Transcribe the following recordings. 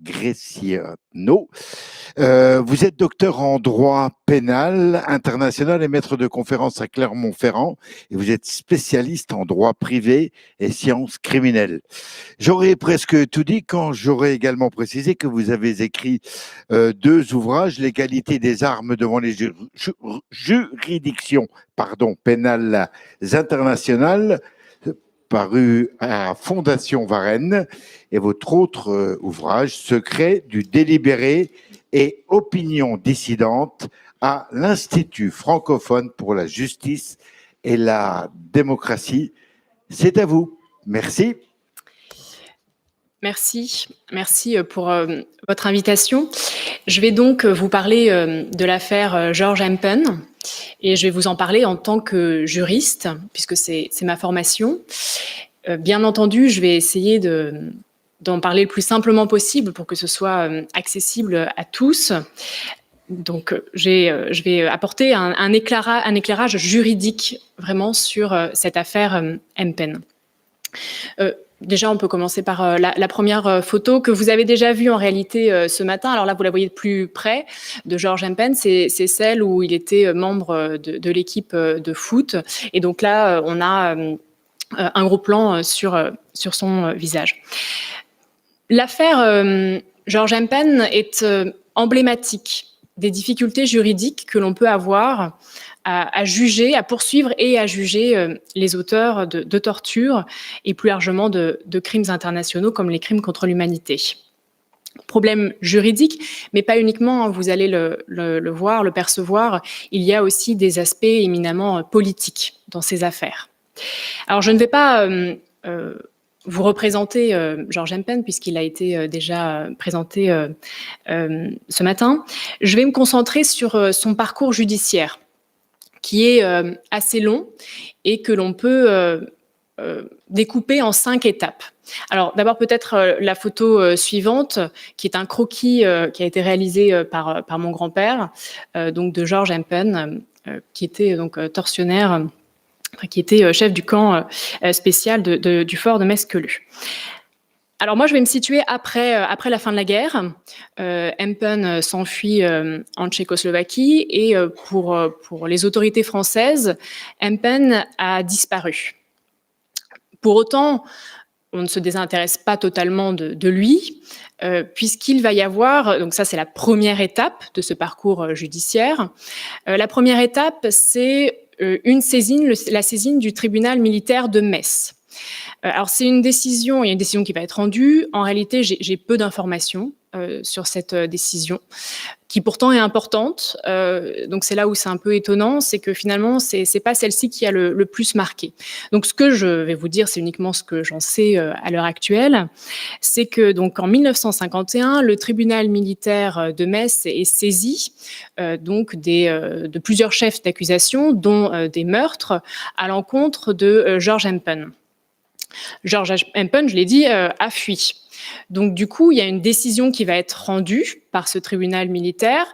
Greciano. Vous êtes docteur en droit pénal international et maître de conférences à Clermont-Ferrand et vous êtes spécialiste en droit privé et sciences criminelles. J'aurais presque tout dit quand j'aurais également précisé que vous avez écrit deux ouvrages, L'égalité des armes devant les juridictions pénales internationales, paru à Fondation Varenne, et votre autre ouvrage, Secret du délibéré et opinion dissidente à l'Institut francophone pour la justice et la démocratie. C'est à vous. Merci. Merci pour votre invitation. Je vais donc vous parler de l'affaire George Empen et je vais vous en parler en tant que juriste puisque c'est ma formation. Bien entendu, je vais essayer d'en parler le plus simplement possible pour que ce soit accessible à tous. Donc, je vais apporter un éclairage juridique vraiment sur cette affaire Empen. Déjà, on peut commencer par la première photo que vous avez déjà vue en réalité ce matin. Alors là, vous la voyez de plus près de George Empen. C'est celle où il était membre de l'équipe de foot. Et donc là, on a un gros plan sur son visage. L'affaire George Empen est emblématique des difficultés juridiques que l'on peut avoir à juger, à poursuivre et à juger les auteurs de torture et plus largement de crimes internationaux comme les crimes contre l'humanité. Problème juridique, mais pas uniquement, vous allez le voir, le percevoir, il y a aussi des aspects éminemment politiques dans ces affaires. Alors je ne vais pas vous représenter George Empen puisqu'il a été déjà présenté ce matin. Je vais me concentrer sur son parcours judiciaire qui est assez long et que l'on peut découper en 5 étapes. Alors d'abord peut-être la photo suivante qui est un croquis qui a été réalisé par mon grand-père, donc de George Empen, qui était donc tortionnaire, qui était chef du camp spécial du fort de Mesquelu. Alors moi, je vais me situer après la fin de la guerre. Empen s'enfuit en Tchécoslovaquie et pour les autorités françaises, Empen a disparu. Pour autant, on ne se désintéresse pas totalement de lui, puisqu'il va y avoir, donc ça c'est la première étape de ce parcours judiciaire. La première étape, c'est la saisine du tribunal militaire de Metz. Alors c'est une décision, il y a une décision qui va être rendue. En réalité, j'ai peu d'informations sur cette décision, qui pourtant est importante. Donc c'est là où c'est un peu étonnant, c'est que finalement c'est pas celle-ci qui a le plus marqué. Donc ce que je vais vous dire, c'est uniquement ce que j'en sais à l'heure actuelle, c'est que donc en 1951, le tribunal militaire de Metz est saisi donc de plusieurs chefs d'accusation, dont des meurtres à l'encontre de George Empen. George Empen, je l'ai dit, a fui. Donc du coup, il y a une décision qui va être rendue par ce tribunal militaire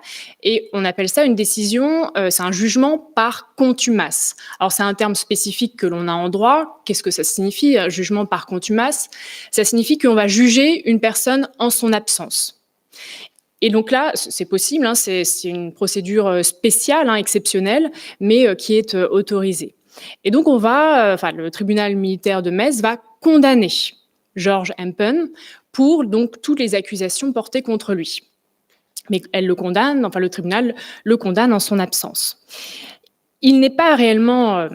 et on appelle ça une décision, c'est un jugement par contumace. Alors c'est un terme spécifique que l'on a en droit. Qu'est-ce que ça signifie, un jugement par contumace? Ça signifie qu'on va juger une personne en son absence. Et donc là, c'est possible, hein, c'est une procédure spéciale, hein, exceptionnelle, mais qui est autorisée. Et donc le tribunal militaire de Metz va condamner George Empen pour donc toutes les accusations portées contre lui. Mais le tribunal le condamne en son absence. Il n'est pas réellement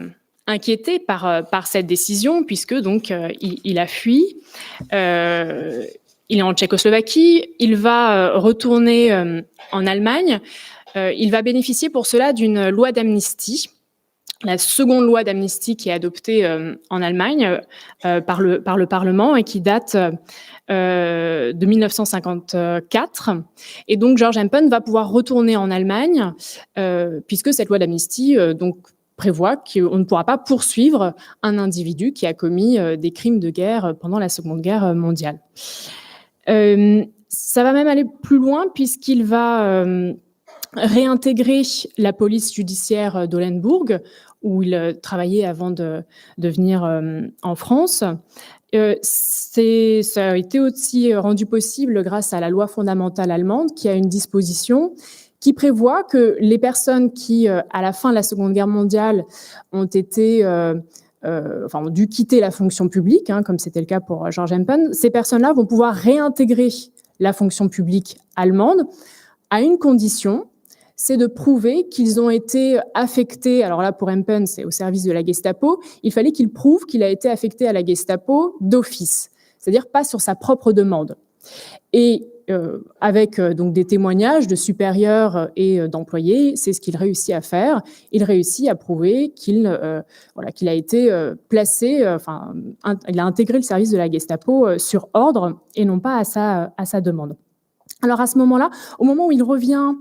inquiété par cette décision puisque donc il a fui. Il est en Tchécoslovaquie. Il va retourner en Allemagne. Il va bénéficier pour cela d'une loi d'amnistie. La seconde loi d'amnistie qui est adoptée en Allemagne par le Parlement et qui date de 1954. Et donc, George Empen va pouvoir retourner en Allemagne puisque cette loi d'amnistie donc prévoit qu'on ne pourra pas poursuivre un individu qui a commis des crimes de guerre pendant la Seconde Guerre mondiale. Ça va même aller plus loin puisqu'il va réintégrer la police judiciaire d'Olenbourg, où il travaillait avant de venir en France. Ça a été aussi rendu possible grâce à la loi fondamentale allemande, qui a une disposition qui prévoit que les personnes qui, à la fin de la Seconde Guerre mondiale, ont dû quitter la fonction publique, comme c'était le cas pour George Empen, ces personnes-là vont pouvoir réintégrer la fonction publique allemande à une condition, c'est de prouver qu'ils ont été affectés, alors là pour Empen c'est au service de la Gestapo, il fallait qu'il prouve qu'il a été affecté à la Gestapo d'office, c'est-à-dire pas sur sa propre demande. Et avec donc des témoignages de supérieurs et d'employés, c'est ce qu'il réussit à faire. Il réussit à prouver qu'il a été placé, il a intégré le service de la Gestapo sur ordre et non pas à sa demande. Alors à ce moment-là, au moment où il revient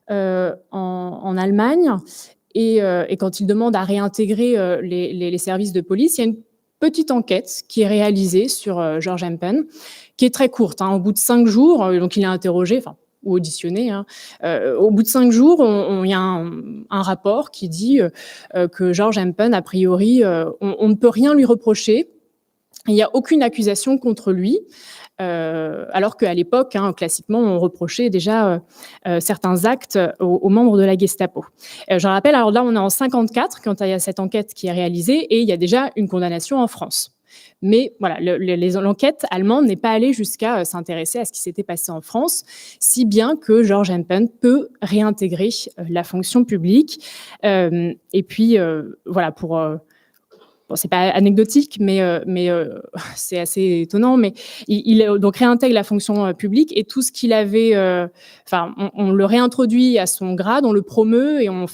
en Allemagne et quand il demande à réintégrer les services de police, il y a une petite enquête qui est réalisée sur George Empen, qui est très courte. Au bout de 5 jours, donc il est interrogé, ou auditionné. Au bout de 5 jours, il y a un rapport qui dit que George Empen, a priori, on ne peut rien lui reprocher. Il n'y a aucune accusation contre lui. Alors qu'à l'époque, classiquement, on reprochait déjà certains actes aux membres de la Gestapo. Je rappelle, alors là, on est en 1954 quand il y a cette enquête qui est réalisée et il y a déjà une condamnation en France. Mais voilà, l'enquête allemande n'est pas allée jusqu'à s'intéresser à ce qui s'était passé en France, si bien que George Empen peut réintégrer la fonction publique. Et puis, voilà, bon, c'est pas anecdotique, mais c'est assez étonnant. Mais il donc réintègre la fonction publique et tout ce qu'il avait, on le réintroduit à son grade, on le promeut et on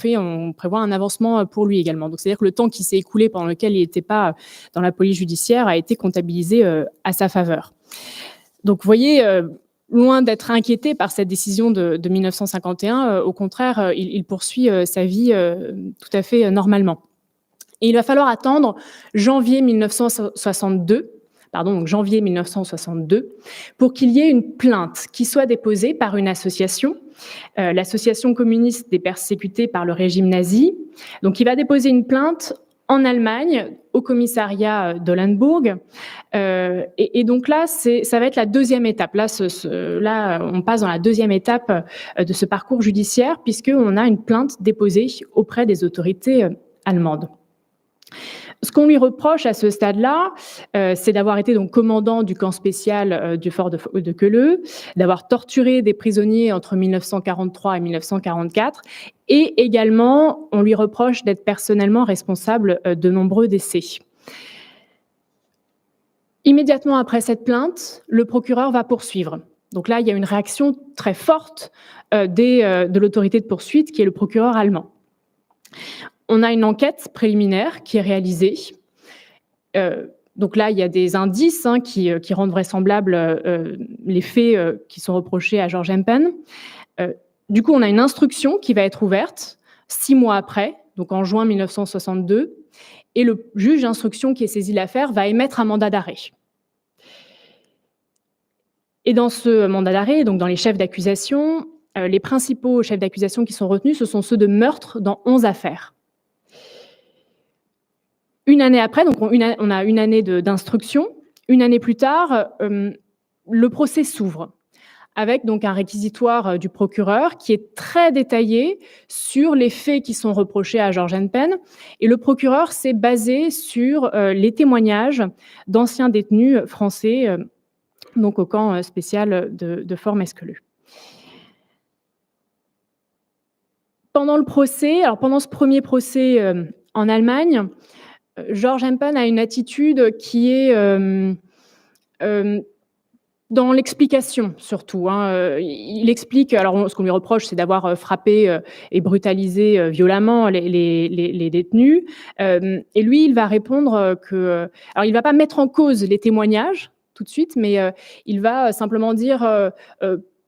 prévoit un avancement pour lui également. Donc c'est-à-dire que le temps qui s'est écoulé pendant lequel il n'était pas dans la police judiciaire a été comptabilisé à sa faveur. Donc vous voyez, loin d'être inquiété par cette décision de 1951, au contraire, il poursuit sa vie tout à fait normalement. Et il va falloir attendre janvier 1962, pour qu'il y ait une plainte qui soit déposée par une association, l'association communiste des persécutés par le régime nazi. Donc il va déposer une plainte en Allemagne, au commissariat d'Olenburg. Et donc là, ça va être la deuxième étape. Là, on passe dans la deuxième étape de ce parcours judiciaire, puisqu'on a une plainte déposée auprès des autorités allemandes. Ce qu'on lui reproche à ce stade-là, c'est d'avoir été donc commandant du camp spécial du fort de Queuleux, d'avoir torturé des prisonniers entre 1943 et 1944, et également, on lui reproche d'être personnellement responsable de nombreux décès. Immédiatement après cette plainte, le procureur va poursuivre. Donc là, il y a une réaction très forte de l'autorité de poursuite, qui est le procureur allemand. On a une enquête préliminaire qui est réalisée. Donc là, il y a des indices qui rendent vraisemblables les faits qui sont reprochés à George Empen. Du coup, on a une instruction qui va être ouverte 6 mois après, donc en juin 1962, et le juge d'instruction qui a saisi l'affaire va émettre un mandat d'arrêt. Et dans ce mandat d'arrêt, donc dans les chefs d'accusation, les principaux chefs d'accusation qui sont retenus, ce sont ceux de meurtre dans 11 affaires. Une année après, donc on a une année d'instruction. Une année plus tard, le procès s'ouvre avec donc un réquisitoire du procureur qui est très détaillé sur les faits qui sont reprochés à George Empen. Et le procureur s'est basé sur les témoignages d'anciens détenus français, donc au camp spécial de Fort Mesqueleu. Pendant ce premier procès en Allemagne, George Empen a une attitude qui est dans l'explication surtout. Il explique, alors ce qu'on lui reproche, c'est d'avoir frappé et brutalisé violemment les détenus. Et lui, il va répondre que... Alors, il ne va pas mettre en cause les témoignages tout de suite, mais il va simplement dire...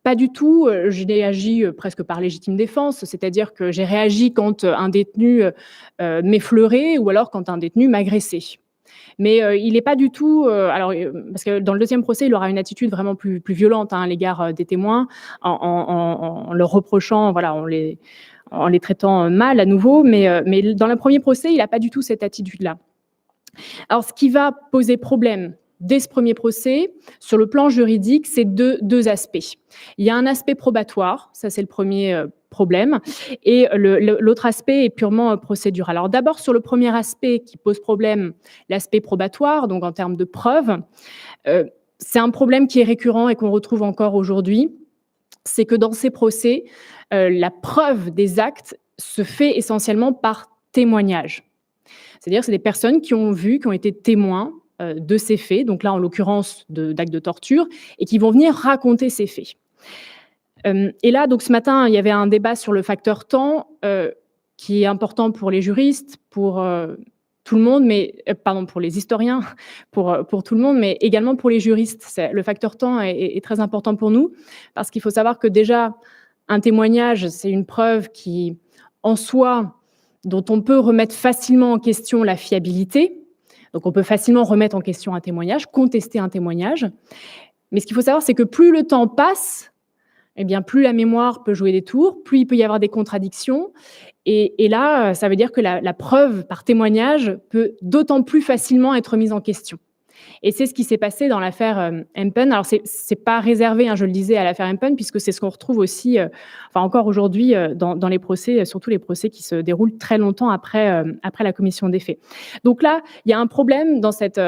Pas du tout, j'ai agi presque par légitime défense, c'est-à-dire que j'ai réagi quand un détenu m'effleurait ou alors quand un détenu m'agressait. Mais il n'est pas du tout... parce que dans le deuxième procès, il aura une attitude vraiment plus violente à l'égard des témoins, en leur reprochant, en les traitant mal à nouveau, mais dans le premier procès, il n'a pas du tout cette attitude-là. Alors, ce qui va poser problème dès ce premier procès, sur le plan juridique, c'est deux aspects. Il y a un aspect probatoire, ça c'est le premier problème, et l'autre aspect est purement procédural. Alors d'abord, sur le premier aspect qui pose problème, l'aspect probatoire, donc en termes de preuves, c'est un problème qui est récurrent et qu'on retrouve encore aujourd'hui, c'est que dans ces procès, la preuve des actes se fait essentiellement par témoignage. C'est-à-dire que c'est des personnes qui ont vu, qui ont été témoins de ces faits, donc là en l'occurrence d'actes de torture, et qui vont venir raconter ces faits. Et là, donc ce matin, il y avait un débat sur le facteur temps qui est important pour les juristes, pour tout le monde, mais pardon, pour les historiens, pour tout le monde, mais également pour les juristes. Le facteur temps est très important pour nous, parce qu'il faut savoir que déjà, un témoignage, c'est une preuve qui, en soi, dont on peut remettre facilement en question la fiabilité. Donc on peut facilement remettre en question un témoignage, contester un témoignage. Mais ce qu'il faut savoir, c'est que plus le temps passe, eh bien, plus la mémoire peut jouer des tours, plus il peut y avoir des contradictions. Et là, ça veut dire que la preuve par témoignage peut d'autant plus facilement être mise en question. Et c'est ce qui s'est passé dans l'affaire Empen. Alors, c'est pas réservé, je le disais, à l'affaire Empen, puisque c'est ce qu'on retrouve aussi, encore aujourd'hui, dans les procès, surtout les procès qui se déroulent très longtemps après la commission des faits. Donc là, il y a un problème dans cette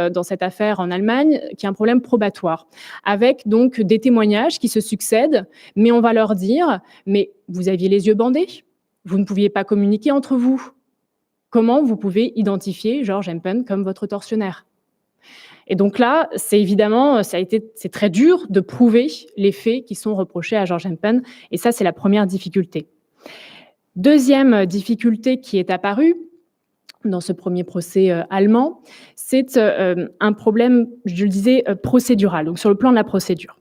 affaire en Allemagne, qui est un problème probatoire, avec donc des témoignages qui se succèdent, mais on va leur dire, mais vous aviez les yeux bandés, vous ne pouviez pas communiquer entre vous. Comment vous pouvez identifier Georges Empen comme votre tortionnaire ? Et donc là, c'est très dur de prouver les faits qui sont reprochés à Georges Empen. Et ça, c'est la première difficulté. Deuxième difficulté qui est apparue dans ce premier procès allemand, c'est un problème, je le disais, procédural, donc sur le plan de la procédure.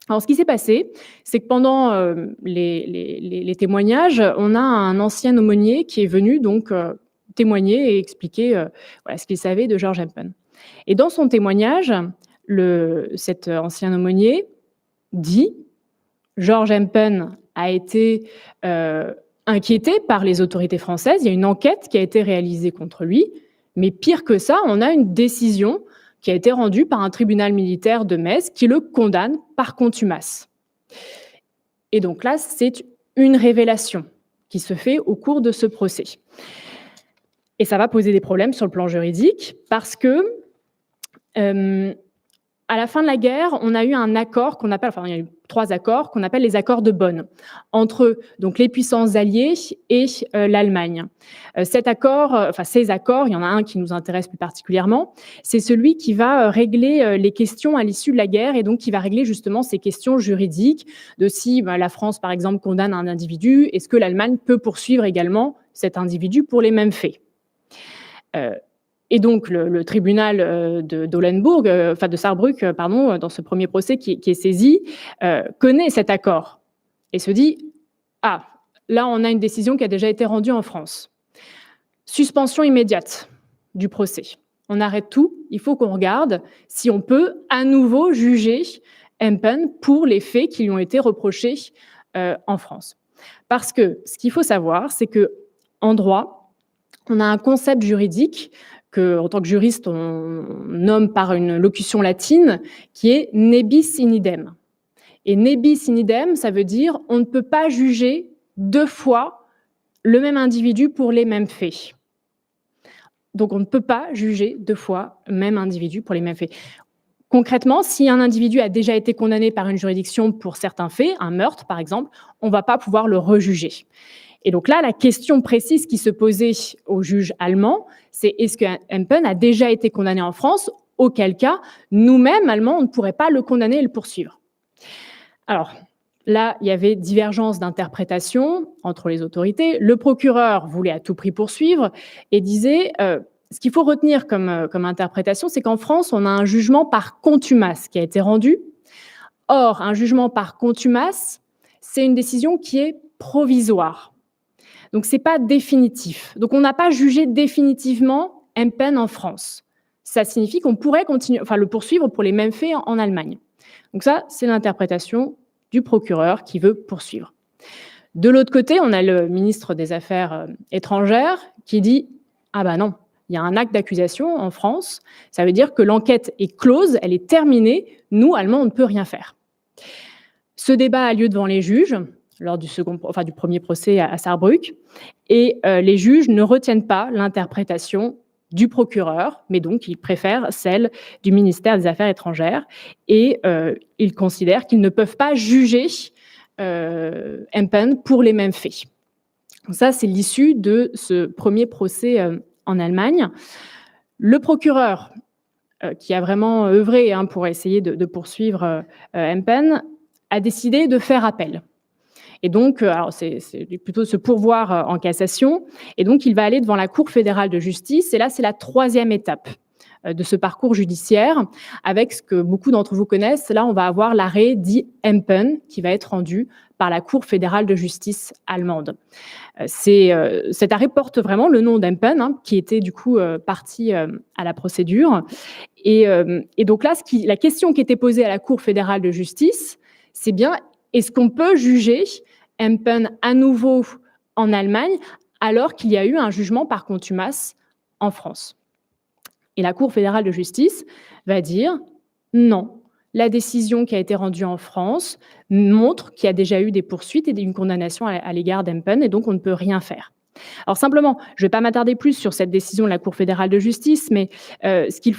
Alors, ce qui s'est passé, c'est que pendant les témoignages, on a un ancien aumônier qui est venu donc témoigner et expliquer ce qu'il savait de Georges Empen. Et dans son témoignage, cet ancien aumônier dit « Georges Empen a été inquiété par les autorités françaises, il y a une enquête qui a été réalisée contre lui, mais pire que ça, on a une décision qui a été rendue par un tribunal militaire de Metz qui le condamne par contumace. » Et donc là, c'est une révélation qui se fait au cours de ce procès. Et ça va poser des problèmes sur le plan juridique parce que à la fin de la guerre, on a eu un accord il y a eu 3 accords qu'on appelle les accords de Bonn entre donc les puissances alliées et l'Allemagne. Ces accords, il y en a un qui nous intéresse plus particulièrement, c'est celui qui va régler les questions à l'issue de la guerre et donc qui va régler justement ces questions juridiques de si la France, par exemple, condamne un individu, est-ce que l'Allemagne peut poursuivre également cet individu pour les mêmes faits. Et donc, le tribunal de Saarbrück, dans ce premier procès qui est saisi, connaît cet accord et se dit « Ah, là, on a une décision qui a déjà été rendue en France. Suspension immédiate du procès. On arrête tout, il faut qu'on regarde si on peut à nouveau juger Empen pour les faits qui lui ont été reprochés en France. » Parce que ce qu'il faut savoir, c'est qu'en droit, on a un concept juridique que, en tant que juriste, on nomme par une locution latine, qui est ne bis in idem. Et ne bis in idem, ça veut dire on ne peut pas juger 2 fois le même individu pour les mêmes faits. Donc, on ne peut pas juger 2 fois le même individu pour les mêmes faits. Concrètement, si un individu a déjà été condamné par une juridiction pour certains faits, un meurtre par exemple, on ne va pas pouvoir le rejuger. Et donc là, la question précise qui se posait au juge allemand, c'est est-ce que Empen a déjà été condamné en France, auquel cas, nous-mêmes, Allemands, on ne pourrait pas le condamner et le poursuivre. Alors, là, il y avait divergence d'interprétation entre les autorités. Le procureur voulait à tout prix poursuivre et disait, ce qu'il faut retenir comme interprétation, c'est qu'en France, on a un jugement par contumace qui a été rendu. Or, un jugement par contumace, c'est une décision qui est provisoire. Donc, ce n'est pas définitif. Donc, on n'a pas jugé définitivement Empen en France. Ça signifie qu'on pourrait le poursuivre pour les mêmes faits en Allemagne. Donc ça, c'est l'interprétation du procureur qui veut poursuivre. De l'autre côté, on a le ministre des Affaires étrangères qui dit « Ah ben non, il y a un acte d'accusation en France, ça veut dire que l'enquête est close, elle est terminée, nous, Allemands, on ne peut rien faire. Ce débat a lieu devant les juges, lors du premier procès à Sarrebruck, et les juges ne retiennent pas l'interprétation du procureur, mais donc ils préfèrent celle du ministère des Affaires étrangères, et ils considèrent qu'ils ne peuvent pas juger Empen pour les mêmes faits. Donc ça, c'est l'issue de ce premier procès en Allemagne. Le procureur, qui a vraiment œuvré pour essayer de poursuivre Empen, a décidé de faire appel. Et donc, alors c'est plutôt ce pourvoir en cassation. Et donc, il va aller devant la Cour fédérale de justice. Et là, c'est la troisième étape de ce parcours judiciaire, avec ce que beaucoup d'entre vous connaissent. Là, on va avoir l'arrêt dit Empen, qui va être rendu par la Cour fédérale de justice allemande. Cet arrêt porte vraiment le nom d'Empen, qui était du coup partie à la procédure. Et donc là, la question qui était posée à la Cour fédérale de justice, c'est bien, est-ce qu'on peut juger Empen à nouveau en Allemagne alors qu'il y a eu un jugement par contumace en France? Et la Cour fédérale de justice va dire non. La décision qui a été rendue en France montre qu'il y a déjà eu des poursuites et une condamnation à l'égard d'Empen, et donc on ne peut rien faire. Alors simplement, je ne vais pas m'attarder plus sur cette décision de la Cour fédérale de justice, mais ce qu'il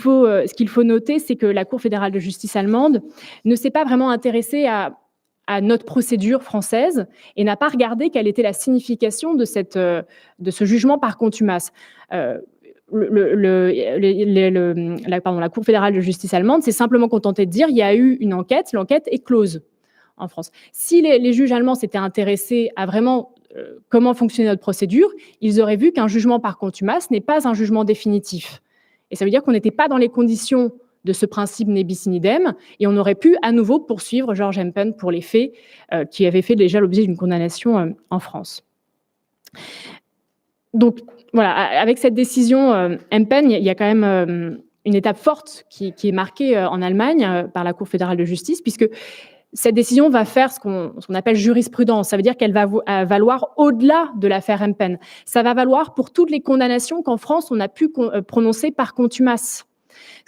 faut noter, c'est que la Cour fédérale de justice allemande ne s'est pas vraiment intéressée à notre procédure française et n'a pas regardé quelle était la signification de ce jugement par contumace. La Cour fédérale de justice allemande s'est simplement contentée de dire il y a eu une enquête, l'enquête est close en France. Si les juges allemands s'étaient intéressés à vraiment comment fonctionnait notre procédure, ils auraient vu qu'un jugement par contumace n'est pas un jugement définitif. Et ça veut dire qu'on n'était pas dans les conditions de ce principe ne bis in idem, et on aurait pu à nouveau poursuivre Georges Empen pour les faits qui avaient fait déjà l'objet d'une condamnation en France. Donc voilà, avec cette décision Empen, il y a quand même une étape forte qui est marquée en Allemagne par la Cour fédérale de justice, puisque cette décision va faire ce qu'on appelle jurisprudence. Ça veut dire qu'elle va valoir au-delà de l'affaire Empen. Ça va valoir pour toutes les condamnations qu'en France, on a pu prononcer par contumace.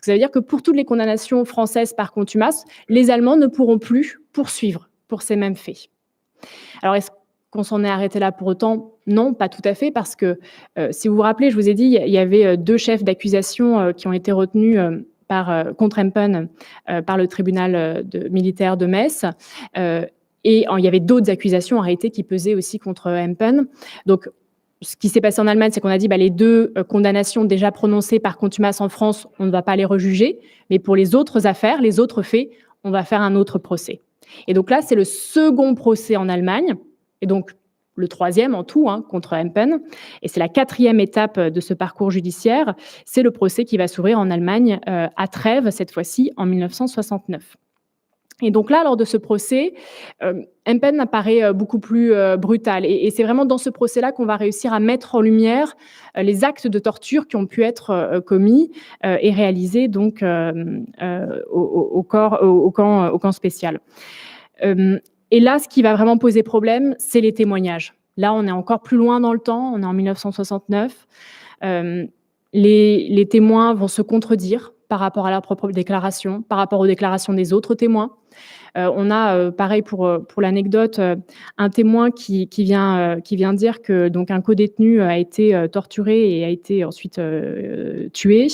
Ça veut dire que pour toutes les condamnations françaises par contumace, les Allemands ne pourront plus poursuivre pour ces mêmes faits. Alors, est-ce qu'on s'en est arrêté là pour autant? Non, pas tout à fait, parce que si vous vous rappelez, je vous ai dit, il y avait deux chefs d'accusation qui ont été retenus contre Empen par le tribunal militaire de Metz. Et il y avait d'autres accusations en réalité qui pesaient aussi contre Empen. Donc, ce qui s'est passé en Allemagne, c'est qu'on a dit les deux condamnations déjà prononcées par contumace en France, on ne va pas les rejuger, mais pour les autres affaires, les autres faits, on va faire un autre procès. Et donc là, c'est le second procès en Allemagne, et donc le troisième en tout contre Empen, et c'est la quatrième étape de ce parcours judiciaire, c'est le procès qui va s'ouvrir en Allemagne à Trèves, cette fois-ci en 1969. Et donc là, lors de ce procès, Empen apparaît beaucoup plus brutal. Et c'est vraiment dans ce procès-là qu'on va réussir à mettre en lumière les actes de torture qui ont pu être commis et réalisés donc au camp spécial. Et là, ce qui va vraiment poser problème, c'est les témoignages. Là, on est encore plus loin dans le temps, on est en 1969. Les témoins vont se contredire par rapport à leur propre déclaration, par rapport aux déclarations des autres témoins. On a, pareil pour l'anecdote, un témoin qui vient dire que donc un codétenu a été torturé et a été ensuite tué.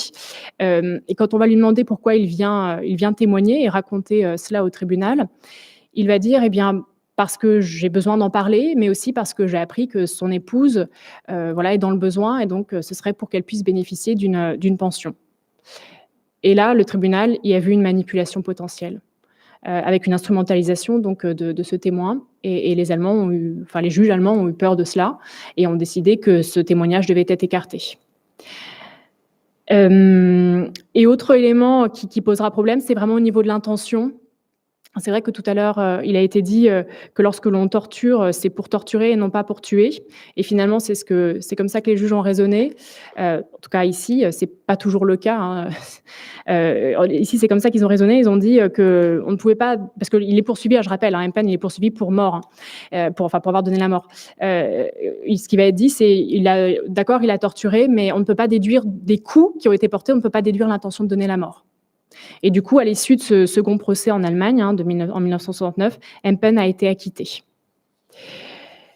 Et quand on va lui demander pourquoi il vient témoigner et raconter cela au tribunal, il va dire parce que j'ai besoin d'en parler, mais aussi parce que j'ai appris que son épouse est dans le besoin, et donc ce serait pour qu'elle puisse bénéficier d'une pension. Et là, le tribunal y a vu une manipulation potentielle, avec une instrumentalisation donc de ce témoin. Et les juges allemands ont eu peur de cela et ont décidé que ce témoignage devait être écarté. Et autre élément qui posera problème, c'est vraiment au niveau de l'intention. C'est vrai que tout à l'heure, il a été dit que lorsque l'on torture, c'est pour torturer et non pas pour tuer. Et finalement, c'est comme ça que les juges ont raisonné. En tout cas ici, c'est pas toujours le cas, hein. Ici, c'est comme ça qu'ils ont raisonné. Ils ont dit que on ne pouvait pas, parce qu'il est poursuivi. Je rappelle, hein, M-Pen, il est poursuivi pour mort, hein, pour avoir donné la mort. Ce qui va être dit, c'est il a torturé, mais on ne peut pas déduire des coups qui ont été portés. On ne peut pas déduire l'intention de donner la mort. Et du coup, à l'issue de ce second procès en Allemagne, hein, en 1969, M-Pen a été acquitté.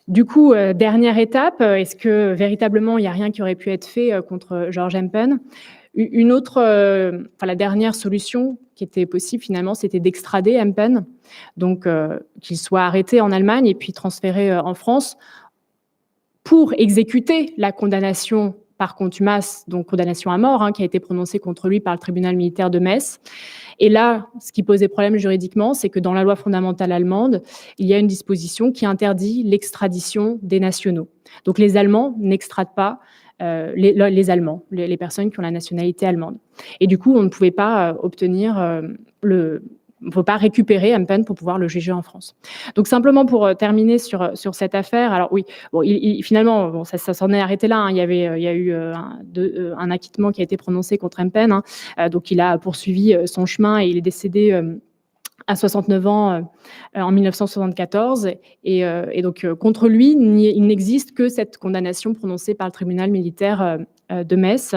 Du coup, dernière étape, est-ce que véritablement il n'y a rien qui aurait pu être fait contre Georges M-Pen? La dernière solution qui était possible finalement, c'était d'extrader M-Pen, donc qu'il soit arrêté en Allemagne et puis transféré en France pour exécuter la condamnation par contumace, donc condamnation à mort, hein, qui a été prononcée contre lui par le tribunal militaire de Metz. Et là, ce qui posait problème juridiquement, c'est que dans la loi fondamentale allemande, il y a une disposition qui interdit l'extradition des nationaux. Donc les Allemands n'extradent pas les Allemands, les personnes qui ont la nationalité allemande. Et du coup, on ne pouvait pas obtenir on ne peut pas récupérer M-Pen pour pouvoir le juger en France. Donc simplement pour terminer sur cette affaire, alors oui, bon, finalement, bon, ça s'en est arrêté là, hein. Il y a eu un acquittement qui a été prononcé contre M-Pen, hein. Donc il a poursuivi son chemin et il est décédé à 69 ans en 1974. Et donc contre lui, il n'existe que cette condamnation prononcée par le tribunal militaire de Metz.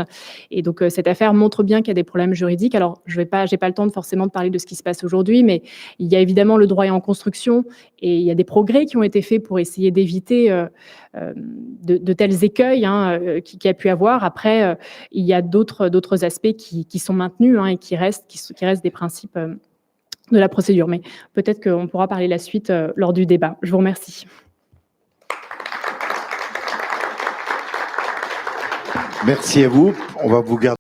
Et donc cette affaire montre bien qu'il y a des problèmes juridiques. Alors j'ai pas le temps forcément de parler de ce qui se passe aujourd'hui, mais il y a évidemment le droit est en construction et il y a des progrès qui ont été faits pour essayer d'éviter de tels écueils, hein, qu'il y a pu avoir. Après, il y a d'autres aspects qui sont maintenus, hein, et qui restent des principes de la procédure. Mais peut-être qu'on pourra parler la suite lors du débat. Je vous remercie. Merci à vous. On va vous garder.